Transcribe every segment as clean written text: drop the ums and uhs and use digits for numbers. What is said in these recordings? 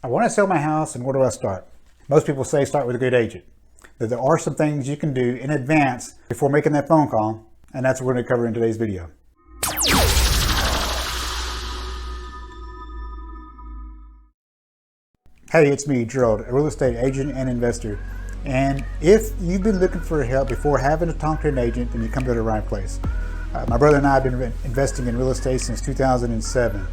I want to sell my house, and where do I start? Most people say start with a good agent. But there are some things you can do in advance before making that phone call, and that's what we're going to cover in today's video. Hey, it's me, Gerald, a real estate agent and investor. And if you've been looking for help before having to talk to an agent, then you come to the right place. My brother and I have been investing in real estate since 2007.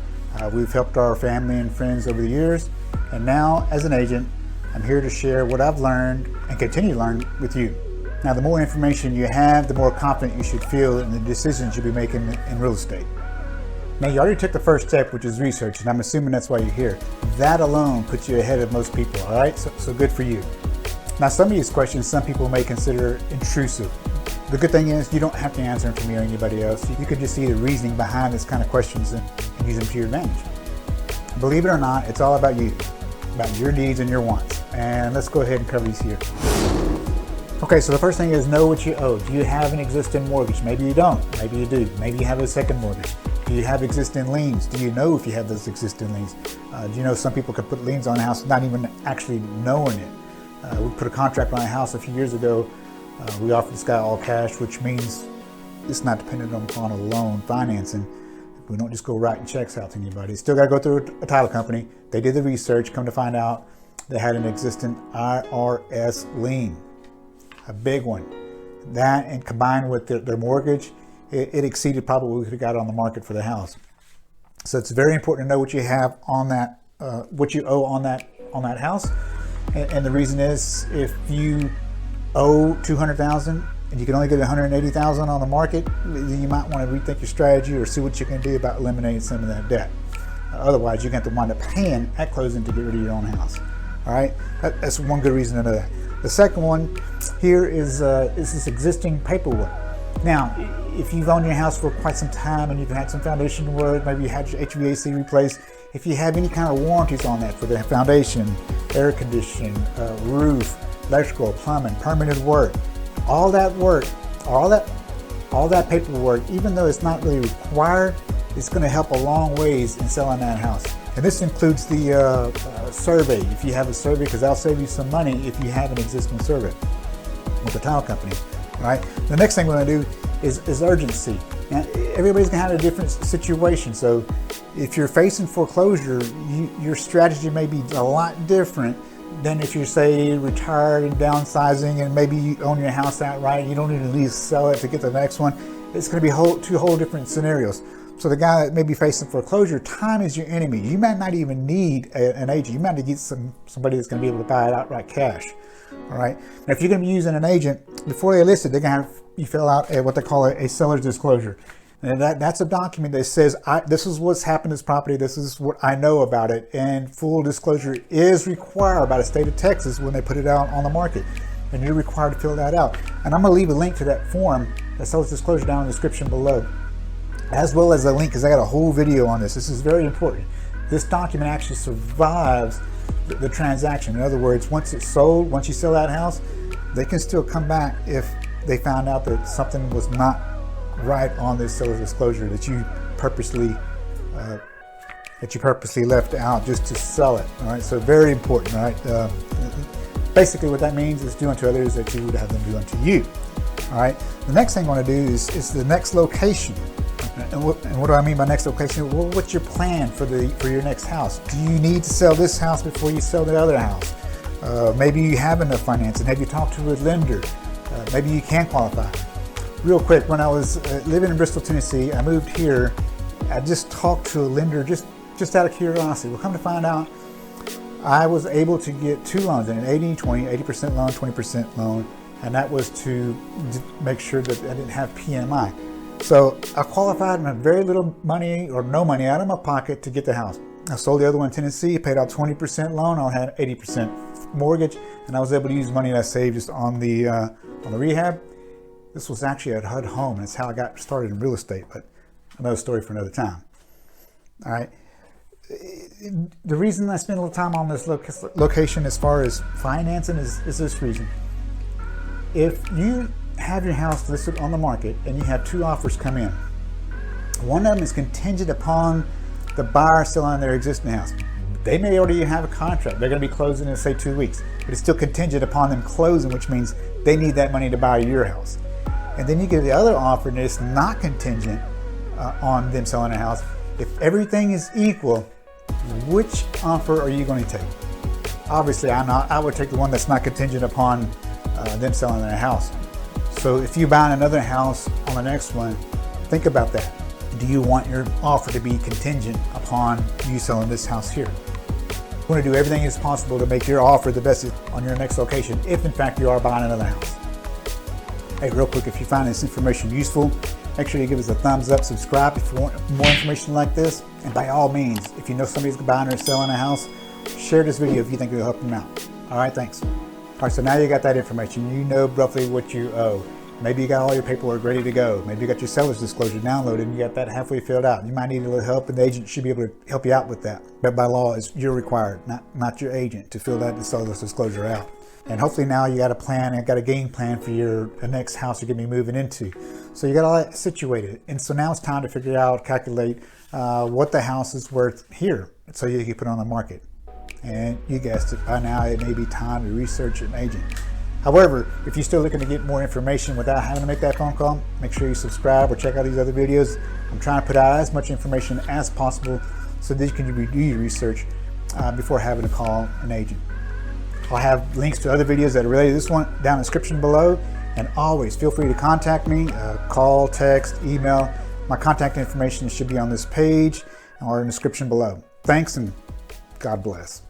We've helped our family and friends over the years, and now as an agent, I'm here to share what I've learned and continue to learn with you. Now, the more information you have, the more confident you should feel in the decisions you'll be making in real estate. Now, you already took the first step, which is research, and I'm assuming that's why you're here. That alone puts you ahead of most people, all right? So good for you. Now, some of these questions, some people may consider intrusive. The good thing is you don't have to answer them for me or anybody else. You could just see the reasoning behind this kind of questions and use them to your advantage. Believe it or not, it's all about you, about your needs and your wants. And let's go ahead and cover these here. Okay, so the first thing is know what you owe. Do you have an existing mortgage? Maybe you don't, maybe you do. Maybe you have a second mortgage. Do you have existing liens? Do you know if you have those existing liens? Do you know some people could put liens on a house not even actually knowing it? We put a contract on a house a few years ago. We offered this guy all cash, which means it's not dependent upon a loan financing. We don't just go writing checks out to anybody. Still got to go through a title company. They did the research, come to find out they had an existing IRS lien, a big one. That, and combined with their mortgage, it exceeded probably what we could have got on the market for the house. So it's very important to know what you have on that, what you owe on that house. And the reason is, if you owe $200,000 and you can only get $180,000 on the market, then you might want to rethink your strategy or see what you can do about eliminating some of that debt. Otherwise, you're going to have to wind up paying at closing to get rid of your own house. All right, that's one good reason to know that. The second one here is this existing paperwork. Now, if you've owned your house for quite some time and you've had some foundation work, maybe you had your HVAC replaced, if you have any kind of warranties on that for the foundation, air conditioning, roof, electrical, plumbing, permanent work, all that paperwork, even though it's not really required, it's going to help a long ways in selling that house. And this includes the survey, if you have a survey, because that'll save you some money if you have an existing survey with the title company. All right. The next thing we're going to do is urgency. Now, everybody's going to have a different situation. So if you're facing foreclosure, your strategy may be a lot different than if you're, say, retired and downsizing and maybe you own your house outright. You don't need to at least sell it to get the next one. It's going to be two whole different scenarios. So the guy that may be facing foreclosure, time is your enemy. You might not even need an agent. You might need to get somebody that's going to be able to buy it outright cash. All right. Now, if you're going to be using an agent, before they list it, they're going to have you fill out what they call a seller's disclosure. And that's a document that says, this is what's happened to this property, this is what I know about it, and full disclosure is required by the state of Texas when they put it out on the market. And you're required to fill that out. And I'm going to leave a link to that form, that seller's disclosure, down in the description below, as well as a link, because I got a whole video on this. This is very important. This document actually survives the transaction. In other words, once it's sold, once you sell that house, they can still come back if they found out that something was not right on this seller's disclosure that you purposely left out just to sell it. All right, so very important. All right, basically what that means is do unto others that you would have them do unto you. All right, the next thing I want to do is the next location. And what do I mean by next location? Well, what's your plan for your next house? Do you need to sell this house before you sell the other house? Maybe you have enough financing. Have you talked to a lender? Maybe you can qualify. Real quick, when I was living in Bristol, Tennessee, I moved here. I just talked to a lender just out of curiosity. Well, come to find out, I was able to get two loans, an 80-20, 80% loan, 20% loan, and that was to make sure that I didn't have PMI. So I qualified and had very little money or no money out of my pocket to get the house. I sold the other one in Tennessee, paid out 20% loan, I had 80% mortgage, and I was able to use money that I saved just on the rehab. This was actually at HUD Home. That's how I got started in real estate, but another story for another time. All right. The reason I spend a little time on this location as far as financing is this reason. If you have your house listed on the market and you have two offers come in, one of them is contingent upon the buyer selling their existing house. They may already have a contract. They're going to be closing in, say, 2 weeks, but it's still contingent upon them closing, which means they need that money to buy your house. And then you get the other offer and it's not contingent on them selling a house. If everything is equal, which offer are you going to take? Obviously, I would take the one that's not contingent upon them selling their house. So if you buy another house on the next one, think about that. Do you want your offer to be contingent upon you selling this house here? You want to do everything as possible to make your offer the best on your next location, if in fact you are buying another house. Hey, real quick, if you find this information useful, make sure you give us a thumbs up, subscribe if you want more information like this. And by all means, if you know somebody's buying or selling a house, share this video if you think it'll help them out. All right, thanks. All right, so now you got that information. You know roughly what you owe. Maybe you got all your paperwork ready to go. Maybe you got your seller's disclosure downloaded and you got that halfway filled out. You might need a little help, and the agent should be able to help you out with that. But by law, you're required, not your agent, to fill that seller's disclosure out. And hopefully now you got a plan and got a game plan for the next house you're going to be moving into. So you got all that situated. And so now it's time to figure out, calculate what the house is worth here so you can put it on the market. And you guessed it, by now it may be time to research an agent. However, if you're still looking to get more information without having to make that phone call, make sure you subscribe or check out these other videos. I'm trying to put out as much information as possible so that you can do your research before having to call an agent. I'll have links to other videos that are related to this one down in the description below. And always feel free to contact me, call, text, email. My contact information should be on this page or in the description below. Thanks and God bless.